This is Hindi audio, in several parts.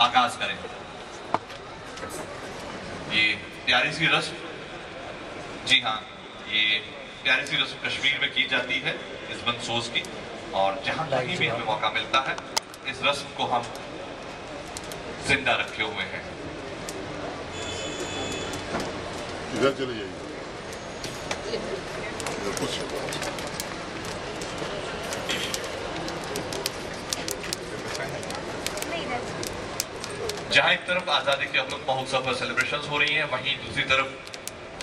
आगाज करें। ये प्यारी सी रस्म, जी हाँ, ये प्यारी सी रस्म कश्मीर में की जाती है इस मंसूस की, और जहां कहीं भी हमें मौका मिलता है इस रस्म को हम जिंदा रखे हुए हैं। इधर चले जाइए। जहां एक तरफ आजादी के अमृत महोत्सव पर सेलिब्रेशंस हो रही हैं, वहीं दूसरी तरफ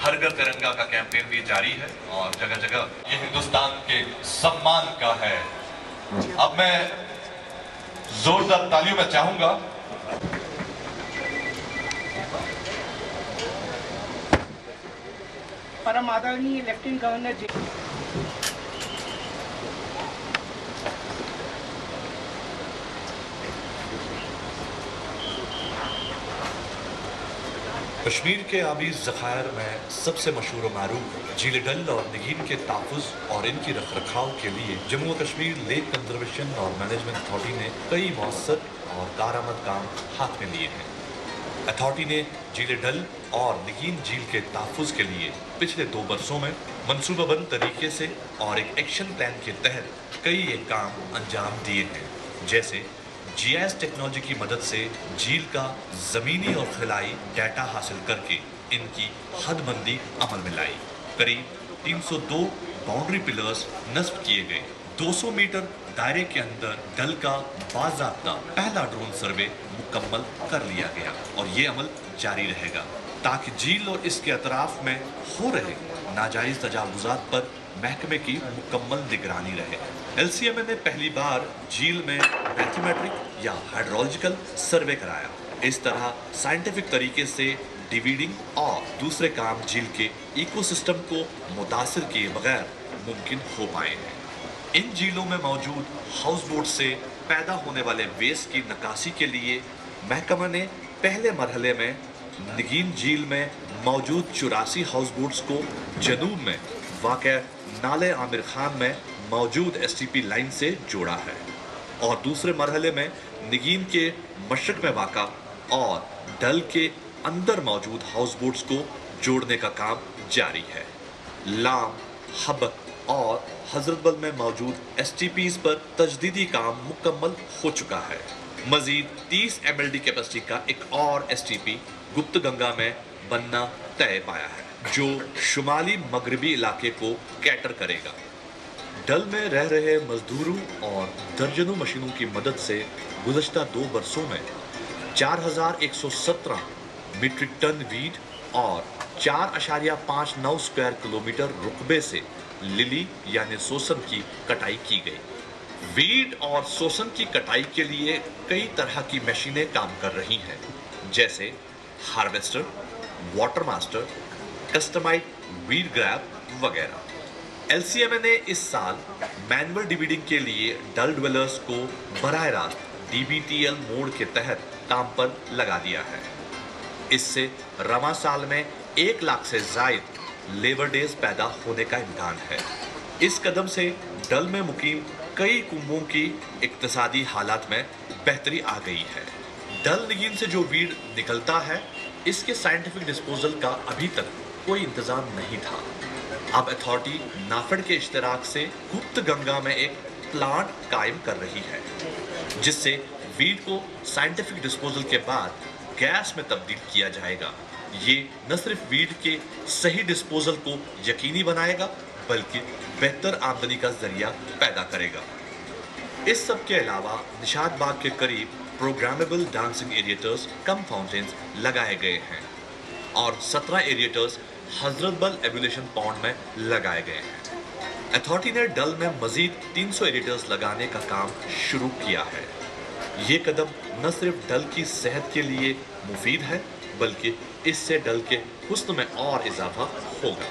हर घर तिरंगा का कैंपेन भी जारी है और जगह जगह ये हिंदुस्तान के सम्मान का है। अब मैं जोरदार तालियों में चाहूंगा परम आदरणीय लेफ्टिनेंट गवर्नर जी। कश्मीर के आबी ज़खायर में सबसे मशहूर और मारूफ झील डल और निगीन के तहफ़्फ़ुज़ और इनकी रख रखाव के लिए जम्मू और कश्मीर लेक कंजर्वेशन और मैनेजमेंट अथॉरिटी ने कई मौसर और कारआमद काम हाथ में लिए हैं। अथॉरिटी ने झील डल और निगीन झील के तहफ़्फ़ुज़ के लिए पिछले 2 बरसों में मनसूबाबंद तरीके से और एक एक्शन प्लान के तहत कई एक काम अंजाम दिए हैं, जैसे GIS टेक्नोलॉजी की मदद से झील का ज़मीनी और खिलाई डाटा हासिल करके इनकी हदबंदी अमल में लाई। करीब 302 बाउंड्री पिलर्स नस्ब किए गए। 200 मीटर दायरे के अंदर डल का बाज़ाब्ता पहला ड्रोन सर्वे मुकम्मल कर लिया गया और ये अमल जारी रहेगा ताकि झील और इसके अतराफ में हो रहे नाजायज तजावुज़ात पर महकमे की मुकम्मल निगरानी रहे। LCMA ने पहली बार झील में मैथमेट्रिक या हाइड्रोलॉजिकल सर्वे कराया। इस तरह साइंटिफिक तरीके से डिवीडिंग और दूसरे काम झील के इकोसिस्टम को मुतासिर किए बगैर मुमकिन हो पाए हैं। इन झीलों में मौजूद हाउस बोट से पैदा होने वाले वेस्ट की नकासी के लिए महकमा ने पहले मरहले में निगीन झील में मौजूद 84 हाउस बोट्स को जनूब में वाक़या नाले आमिर खान में मौजूद STP लाइन से जोड़ा है और दूसरे मरहले में निगीन के मशरक में वाक़ा और डल के अंदर मौजूद हाउस बोट्स को जोड़ने का काम जारी है। लाम, हबक और हजरतबल में मौजूद STPs पर तजदीदी काम मुकम्मल हो चुका है। मजीद 30 MLD कैपेसिटी का एक और STP गुप्त गंगा में बनना तय पाया है, जो शुमाली मगरबी इलाके को कैटर करेगा। डल में रह रहे मजदूरों और दर्जनों मशीनों की मदद से गुज़श्ता 2 बरसों में 4117 मीट्रिक टन वीड और 4.59 स्क्वायर किलोमीटर रुकबे से लिली यानी सोसन की कटाई की गई। वीड और सोसन की कटाई के लिए कई तरह की मशीनें काम कर रही हैं, जैसे harvester, water master, customized weed grab वगैरह। LCMA ने इस साल मैनुअल डिवीडिंग के लिए डल ड्वेलर्स को बराह रास्त DBTL मोड के तहत काम पर लगा दिया है। इससे रवा साल में 1 लाख से जायद लेबर डेज पैदा होने का इम्कान है। इस कदम से डल में मुकीम कई कुंबों की इक्तिसादी हालात में बेहतरी आ गई है। डल निगीन से जो वीड निकलता है, इसके साइंटिफिक डिस्पोजल का अभी तक कोई इंतजाम नहीं था। अब अथॉरिटी नाफेड के इश्तराक से गुप्त गंगा में एक प्लांट कायम कर रही है, जिससे वीड को साइंटिफिक डिस्पोजल के बाद गैस में तब्दील किया जाएगा। ये न सिर्फ वीड के सही डिस्पोजल को यकीनी बनाएगा, बल्कि बेहतर आमदनी का जरिया पैदा करेगा। इस सब के अलावा निशात बाग के करीब प्रोग्रामेबल डांसिंग एरिएटर्स कम फाउंटेन्स लगाए गए हैं और 17 एरिएटर्स हजरतबल एब्यूलेशन पॉन्ड में लगाए गए हैं। अथॉरिटी ने डल में मजीद 300 एरिएटर्स लगाने का काम शुरू किया है। ये कदम न सिर्फ डल की सेहत के लिए मुफीद है, बल्कि इससे डल के हुस्न में और इजाफा होगा।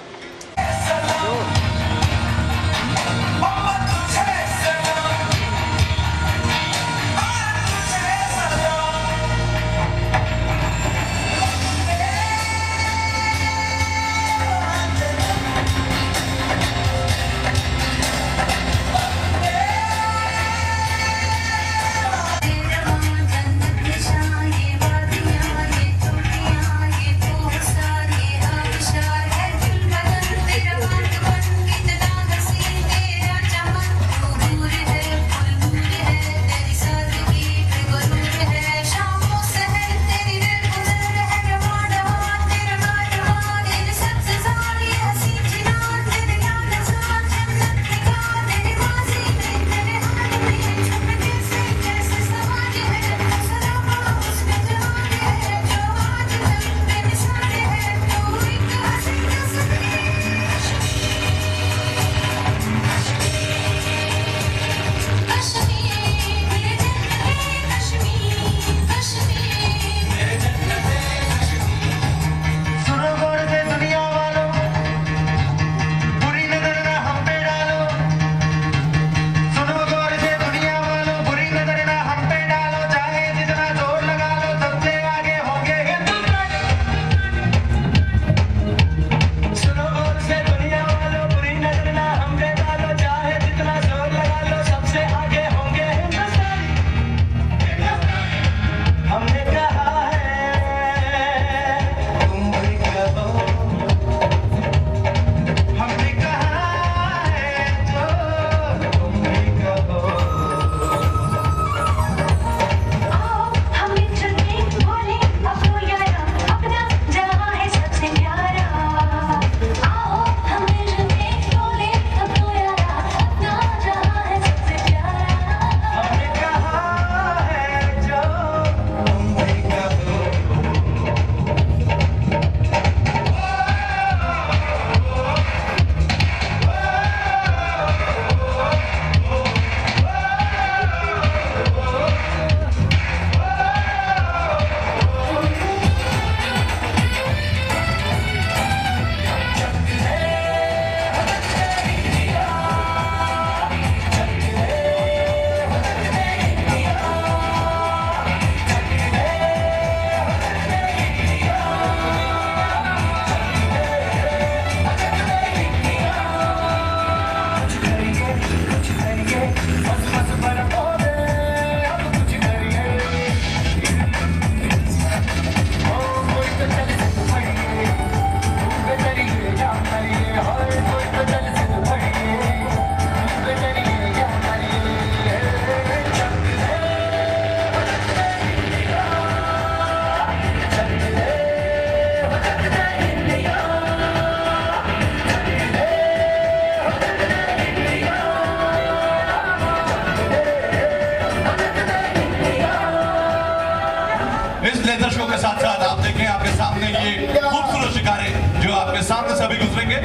इस लेजर शो के साथ साथ आप देखें आपके सामने ये खूबसूरत शिकारे जो आपके सामने से अभी गुजरेंगे।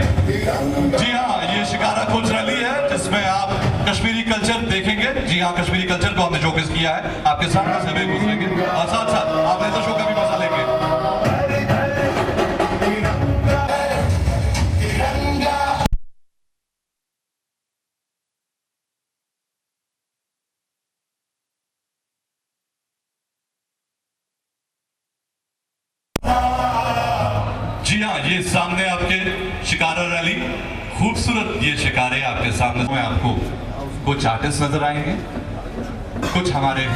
जी हाँ, ये शिकारा कुछ रैली है जिसमें आप कश्मीरी कल्चर देखेंगे। जी हाँ, कश्मीरी कल्चर को हमने शोकेस किया है, आपके सामने से अभी गुजरेंगे और साथ साथ आप लेजर शो का भी मजा लेंगे। जी हाँ, ये सामने आपके शिकारा रैली, खूबसूरत ये शिकारे आपके सामने में आपको कुछ आर्टिस्ट नजर आएंगे, कुछ हमारे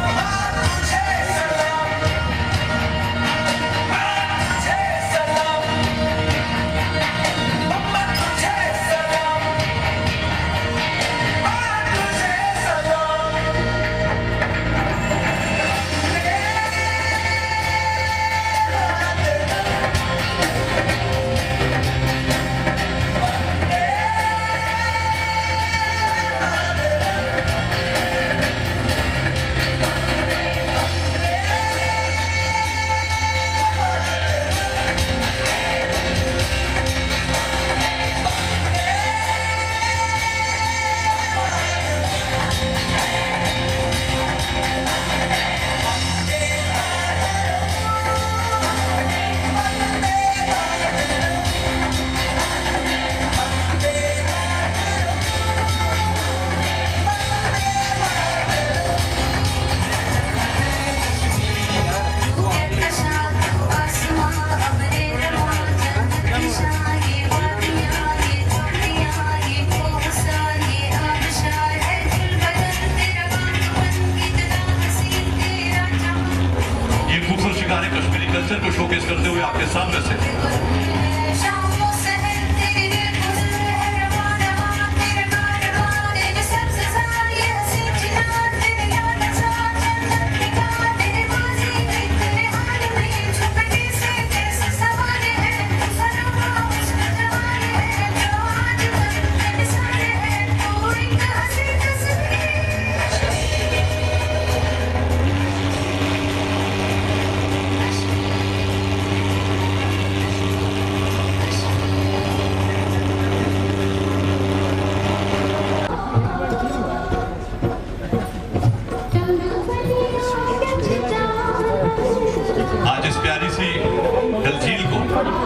कश्मीरी कल्चर को शोकेस करते हुए आपके सामने से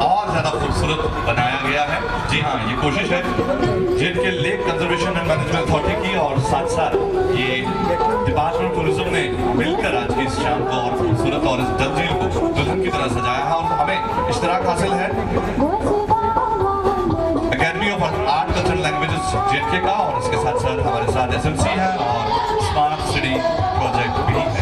और ज्यादा खूबसूरत बनाया गया है। जी हाँ, ये कोशिश है जिनके lake conservation and management authority की और साथ साथ ये डिपार्टमेंट ऑफ टूरिज्म ने मिलकर आज की इस शाम को और खूबसूरत और इस डल झील को दुल्हन की तरह सजाया है। और हमें इश्तराक हासिल है academy of art cultural languages JK का, और इसके साथ साथ हमारे साथ SMC है और स्मार्ट सिटी प्रोजेक्ट भी है।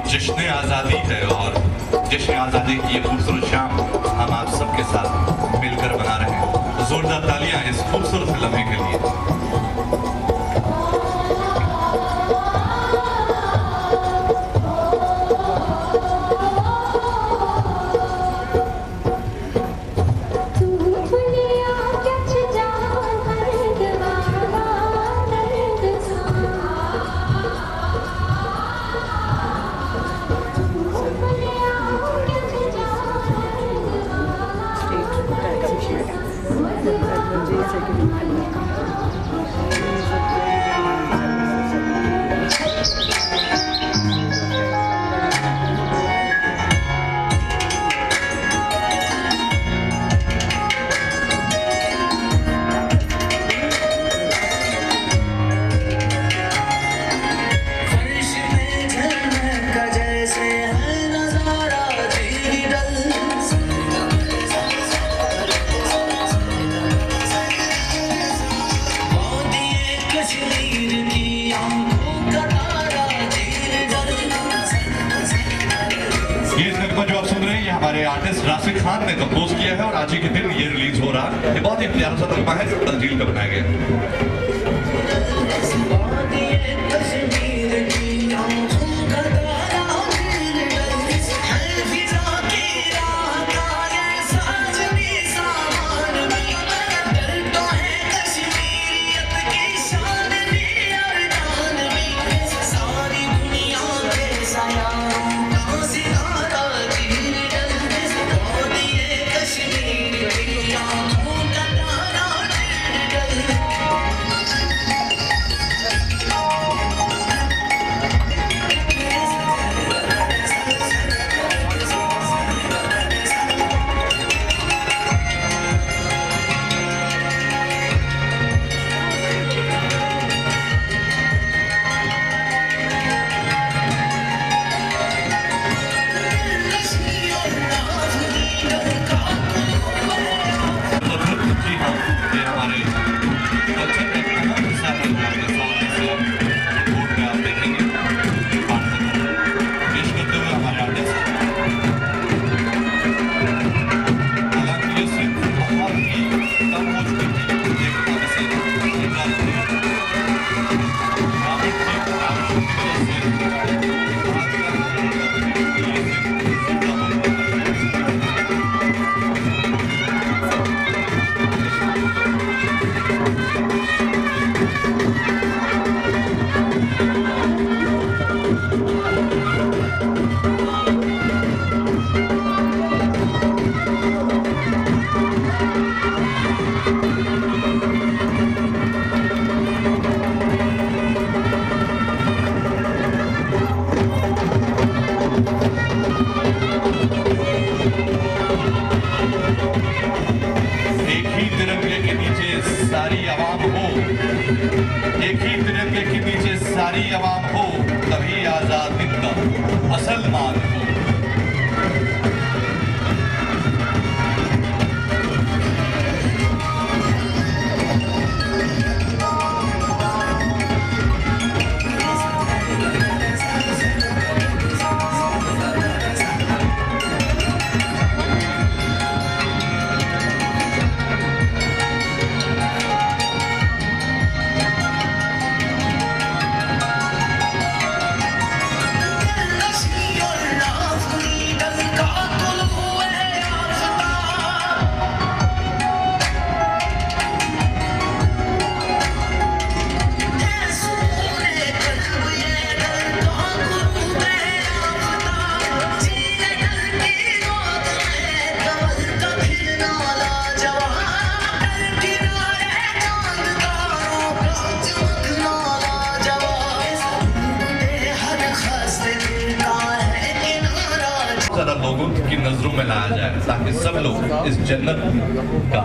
जश्न आज़ादी है और जश्न आज़ादी की ये खूबसूरत शाम हम आप सबके साथ मिलकर मना रहे हैं। जोरदार तालियां इस खूबसूरत लम्हे के लिए। हमारे आर्टिस्ट राशिद खान ने कंपोज किया है और आज ही के दिन ये रिलीज हो रहा है। ये बहुत ही प्यारा सा तरीका है जो डल झील का बनाया गया है। नजरों में लाया जाए ताकि सब लोग इस जन्नत का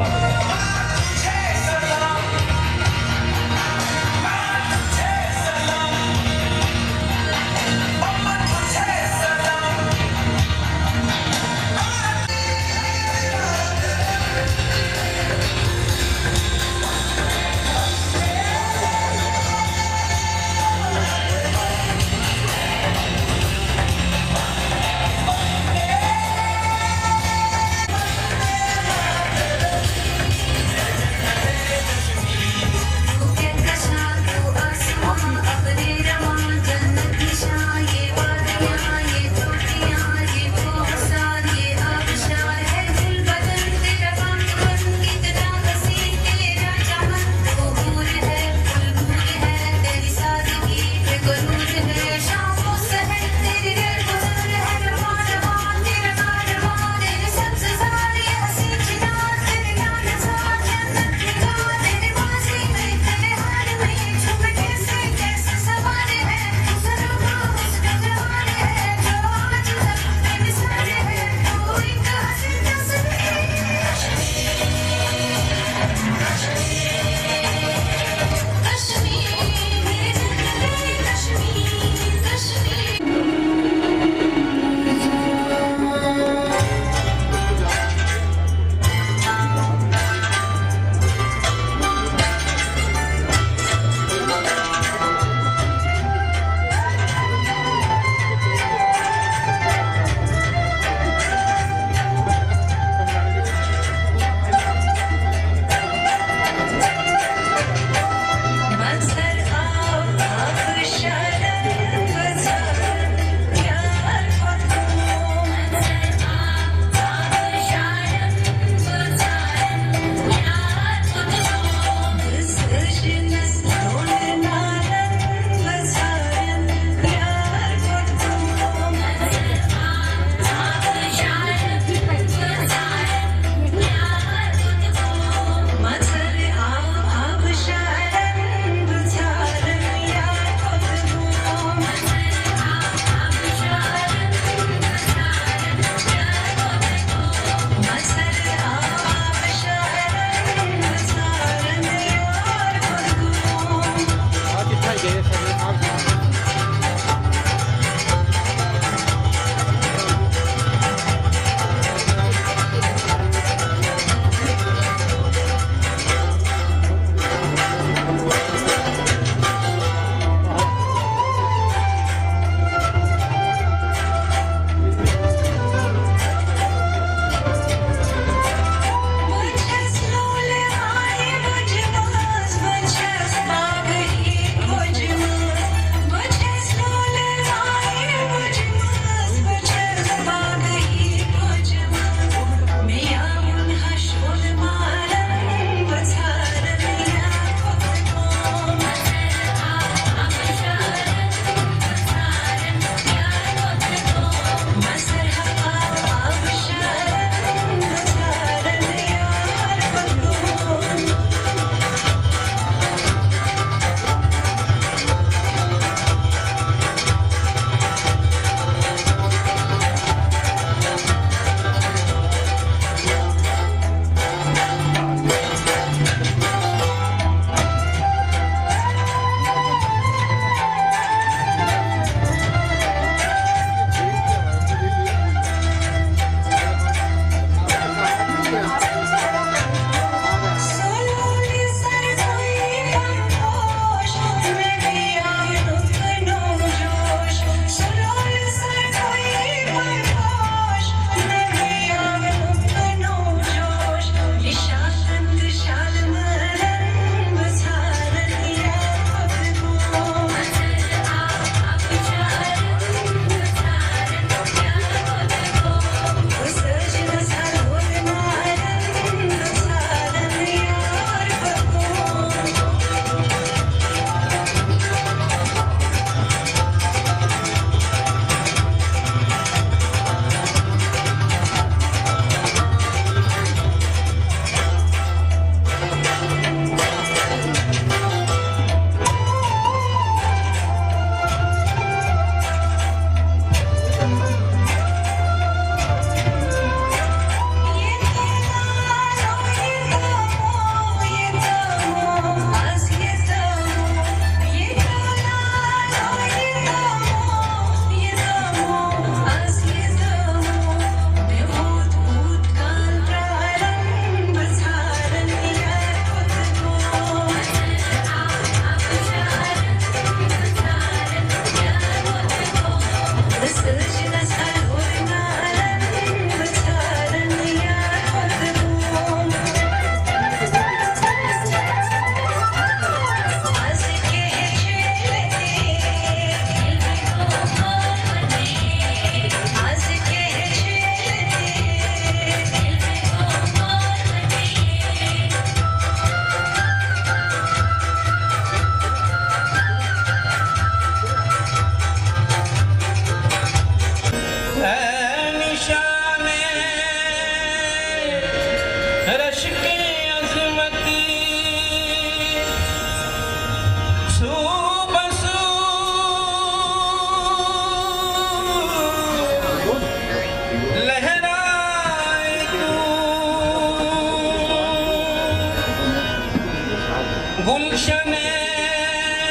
गुलशन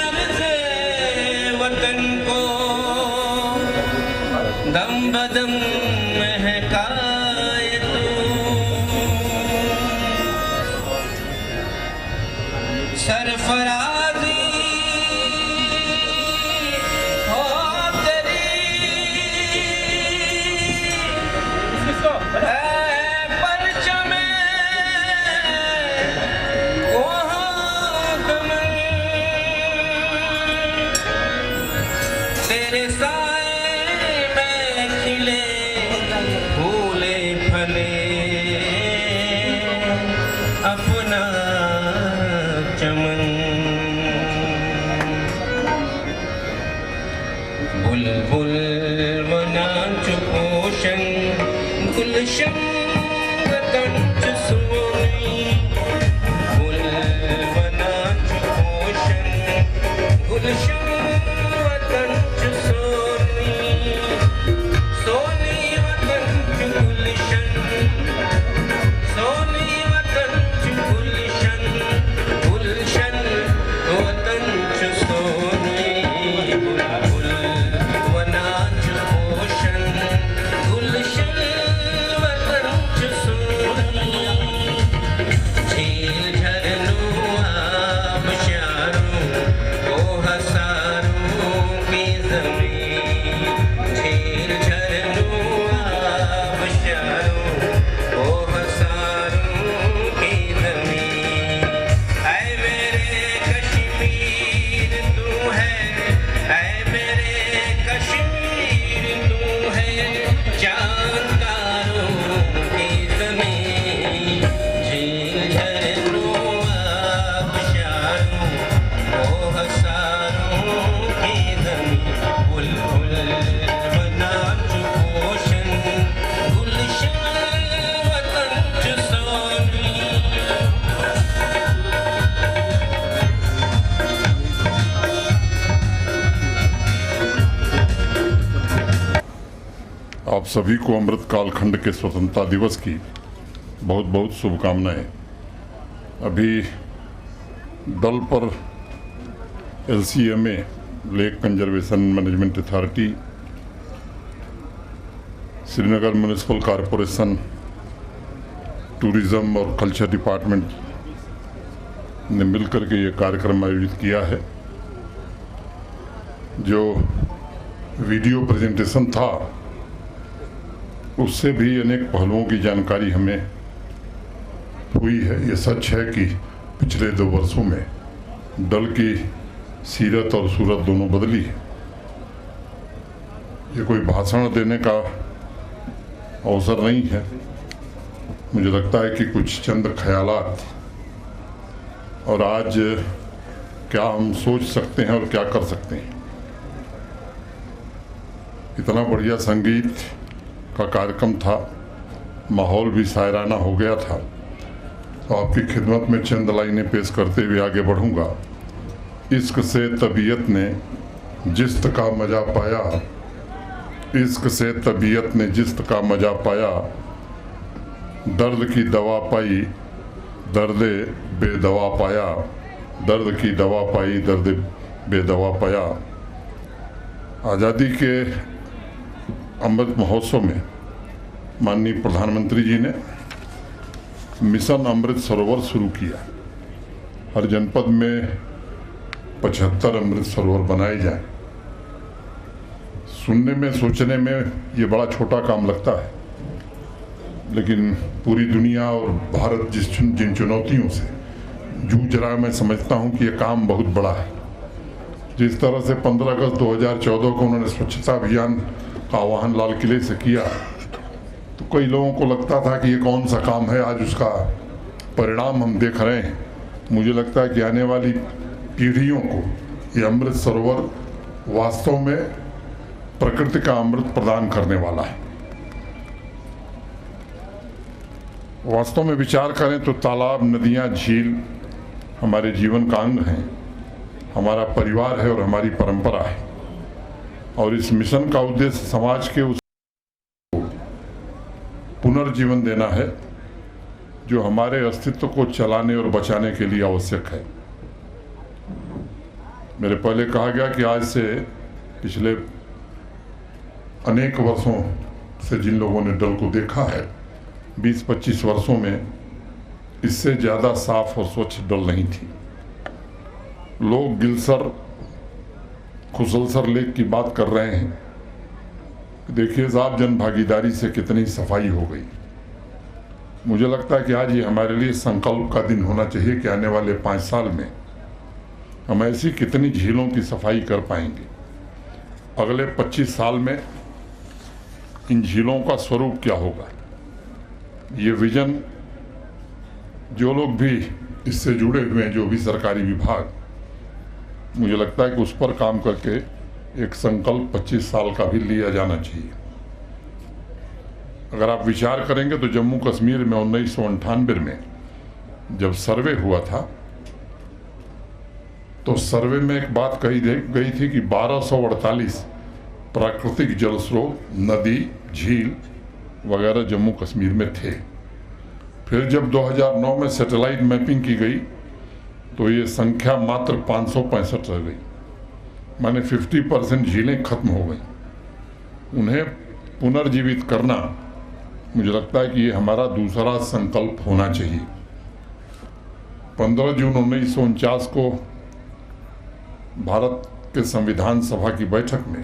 अर्ज़े वतन को दम बदम महकाए तू, सरफराजी हो तेरी परचमे तेरे साए में खिले फूले फले अपना चमन, बुलबुल बना चुपोशन गुलशन कंच सोनी, बुलबुल बना चुपोशन गुलशन कंच सोनी, सोनी कंच गुलशन, सोनी कंच गुलशन, गुलशन कंच सोनी, बुलबुल बना चुपोशन गुलशन कंच सोनी, झील झरनों आबशारों को हसारों की ज़मीं, झील झरनों आबशारों को हसारों की ज़मीन, ऐ मेरे कश्मीर तू है, ऐ मेरे कश्मीर तू है, चाँद तारों की ज़मीन, झील झरनों आबशारों को हसारों की ज़मीन, बुलबुल बना चुपोशन गुलशन कंच सोनी। आप सभी को अमृत कालखंड के स्वतंत्रता दिवस की बहुत बहुत शुभकामनाएं। अभी दल पर LCMA lake conservation management authority, Srinagar municipal corporation, tourism और कल्चर डिपार्टमेंट ने मिलकर के ये कार्यक्रम आयोजित किया है। जो वीडियो प्रेजेंटेशन था उससे भी अनेक पहलुओं की जानकारी हमें हुई है। ये सच है कि पिछले 2 वर्षों में दल की सीरत और सूरत दोनों बदली है। ये कोई भाषण देने का अवसर नहीं है। मुझे लगता है कि कुछ चंद ख्यालात और आज क्या हम सोच सकते हैं और क्या कर सकते हैं। इतना बढ़िया संगीत का कार्यक्रम था, माहौल भी शायराना हो गया था। तो आपकी खिदमत में चंद लाइनें पेश करते हुए आगे बढ़ूंगा। इश्क से तबीयत ने जिस्त का मजा पाया, इश्क से तबीयत ने जिस्त का मजा पाया, दर्द की दवा पाई दर्द बेदवा पाया, दर्द की दवा पाई दर्द बेदवा पाया। आज़ादी के अमृत महोत्सव में माननीय प्रधानमंत्री जी ने मिशन अमृत सरोवर शुरू किया। हर जनपद में 75 अमृत सरोवर बनाए जाएं। सुनने में सोचने में ये बड़ा छोटा काम लगता है, लेकिन पूरी दुनिया और भारत जिन चुनौतियों से जूझ रहा है, मैं समझता हूँ कि ये काम बहुत बड़ा है। जिस तरह से 15 अगस्त 2014 को उन्होंने स्वच्छता अभियान का आह्वान लाल किले से किया, तो कई लोगों को लगता था कि ये कौन सा काम है। आज उसका परिणाम हम देख रहे हैं। मुझे लगता है कि आने वाली पीढ़ियों को ये अमृत सरोवर वास्तव में प्रकृति का अमृत प्रदान करने वाला है। वास्तव में विचार करें तो तालाब, नदियाँ, झील हमारे जीवन का अंग हैं, हमारा परिवार है और हमारी परंपरा है। और इस मिशन का उद्देश्य समाज के उस पुनर्जीवन देना है जो हमारे अस्तित्व को चलाने और बचाने के लिए आवश्यक है। मेरे पहले कहा गया कि आज से पिछले अनेक वर्षों से जिन लोगों ने डल को देखा है, 20-25 वर्षों में इससे ज़्यादा साफ और स्वच्छ डल नहीं थी। लोग गिलसर खुसलसर लेक की बात कर रहे हैं। देखिए साहब, जन भागीदारी से कितनी सफाई हो गई। मुझे लगता है कि आज ये हमारे लिए संकल्प का दिन होना चाहिए कि आने वाले 5 साल में हम ऐसी कितनी झीलों की सफाई कर पाएंगे। अगले 25 साल में इन झीलों का स्वरूप क्या होगा, ये विजन जो लोग भी इससे जुड़े हुए हैं, जो भी सरकारी विभाग, मुझे लगता है कि उस पर काम करके एक संकल्प 25 साल का भी लिया जाना चाहिए। अगर आप विचार करेंगे तो जम्मू कश्मीर में 1998 में जब सर्वे हुआ था तो सर्वे में एक बात कही गई थी कि 1248 प्राकृतिक जल स्रोत, नदी, झील वगैरह जम्मू कश्मीर में थे। फिर जब 2009 में सैटेलाइट मैपिंग की गई तो ये संख्या मात्र 565 रह गई, माने 50% झीलें खत्म हो गई। उन्हें पुनर्जीवित करना, मुझे लगता है कि ये हमारा दूसरा संकल्प होना चाहिए। 15 जून 1949 को भारत के संविधान सभा की बैठक में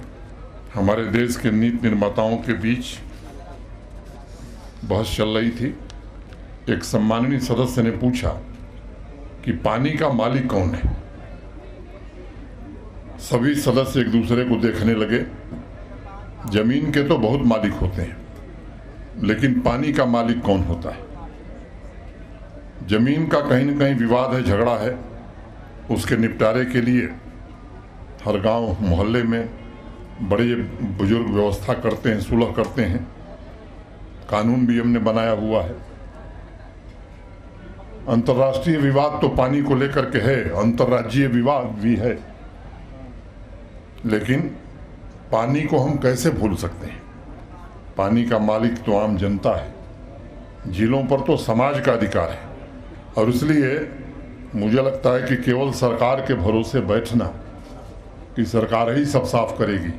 हमारे देश के नीति निर्माताओं के बीच बहस चल रही थी। एक सम्माननीय सदस्य ने पूछा कि पानी का मालिक कौन है। सभी सदस्य एक दूसरे को देखने लगे। जमीन के तो बहुत मालिक होते हैं, लेकिन पानी का मालिक कौन होता है? जमीन का कहीं न कहीं विवाद है, झगड़ा है। उसके निपटारे के लिए हर गांव मोहल्ले में बड़े बुजुर्ग व्यवस्था करते हैं, सुलह करते हैं। कानून भी हमने बनाया हुआ है। अंतर्राष्ट्रीय विवाद तो पानी को लेकर के है, अंतर्राज्यीय विवाद भी है, लेकिन पानी को हम कैसे भूल सकते हैं? पानी का मालिक तो आम जनता है। झीलों पर तो समाज का अधिकार है, और इसलिए मुझे लगता है कि केवल सरकार के भरोसे बैठना कि सरकार ही सब साफ करेगी,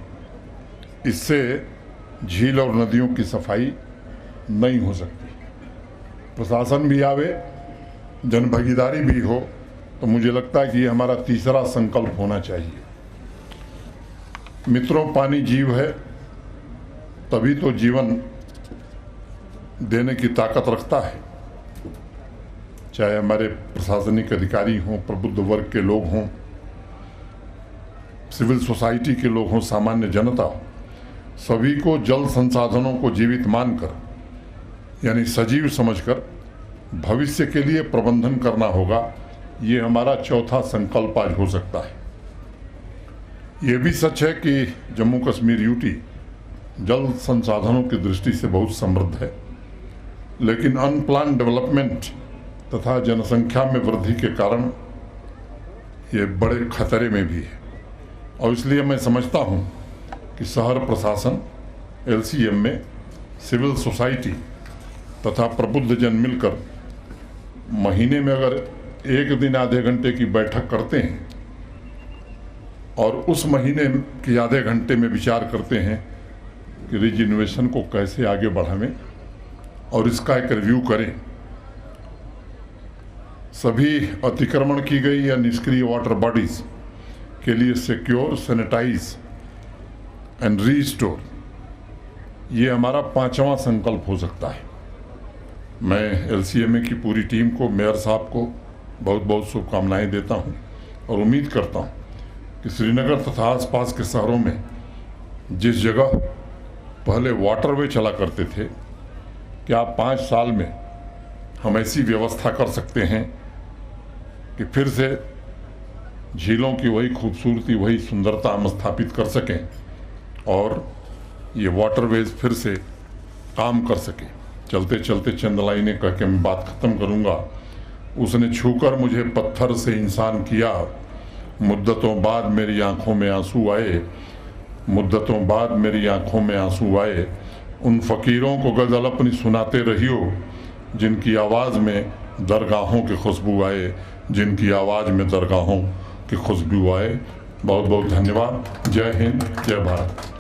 इससे झील और नदियों की सफाई नहीं हो सकती। प्रशासन भी आवे, जनभागीदारी भी हो, तो मुझे लगता है कि ये हमारा तीसरा संकल्प होना चाहिए। मित्रों, पानी जीव है, तभी तो जीवन देने की ताकत रखता है। चाहे हमारे प्रशासनिक अधिकारी हों, प्रबुद्ध वर्ग के लोग हों, सिविल सोसाइटी के लोग हों, सामान्य जनता हो, सभी को जल संसाधनों को जीवित मानकर, यानी सजीव समझकर भविष्य के लिए प्रबंधन करना होगा। ये हमारा चौथा संकल्प आज हो सकता है। ये भी सच है कि जम्मू कश्मीर यूटी जल संसाधनों की दृष्टि से बहुत समृद्ध है, लेकिन अनप्लान डेवलपमेंट तथा जनसंख्या में वृद्धि के कारण ये बड़े खतरे में भी है। और इसलिए मैं समझता हूँ कि शहर प्रशासन, LCM में सिविल सोसाइटी तथा प्रबुद्ध जन मिलकर महीने में अगर एक दिन आधे घंटे की बैठक करते हैं और उस महीने के आधे घंटे में विचार करते हैं कि रिजिनोवेशन को कैसे आगे बढ़ावें और इसका एक रिव्यू करें। सभी अतिक्रमण की गई या निष्क्रिय वाटर बॉडीज के लिए सिक्योर, सैनिटाइज एंड रीस्टोर, ये हमारा 5वां संकल्प हो सकता है। मैं LCMA की पूरी टीम को, मेयर साहब को बहुत बहुत शुभकामनाएं देता हूं और उम्मीद करता हूं कि श्रीनगर तथा आसपास के शहरों में जिस जगह पहले वाटरवे चला करते थे, क्या 5 साल में हम ऐसी व्यवस्था कर सकते हैं कि फिर से झीलों की वही खूबसूरती, वही सुंदरता हम स्थापित कर सकें और ये वाटरवेज फिर से काम कर सकें। चलते चलते चंदलाई ने कह के मैं बात ख़त्म करूँगा। उसने छूकर मुझे पत्थर से इंसान किया, मुद्दतों बाद मेरी आंखों में आंसू आए, मुद्दतों बाद मेरी आंखों में आंसू आए। उन फ़कीरों को गज़ल अपनी सुनाते रहियो, जिनकी आवाज़ में दरगाहों की खुशबू आए, जिनकी आवाज़ में दरगाहों की खुशबू आए। बहुत बहुत धन्यवाद। जय हिंद, जय भारत।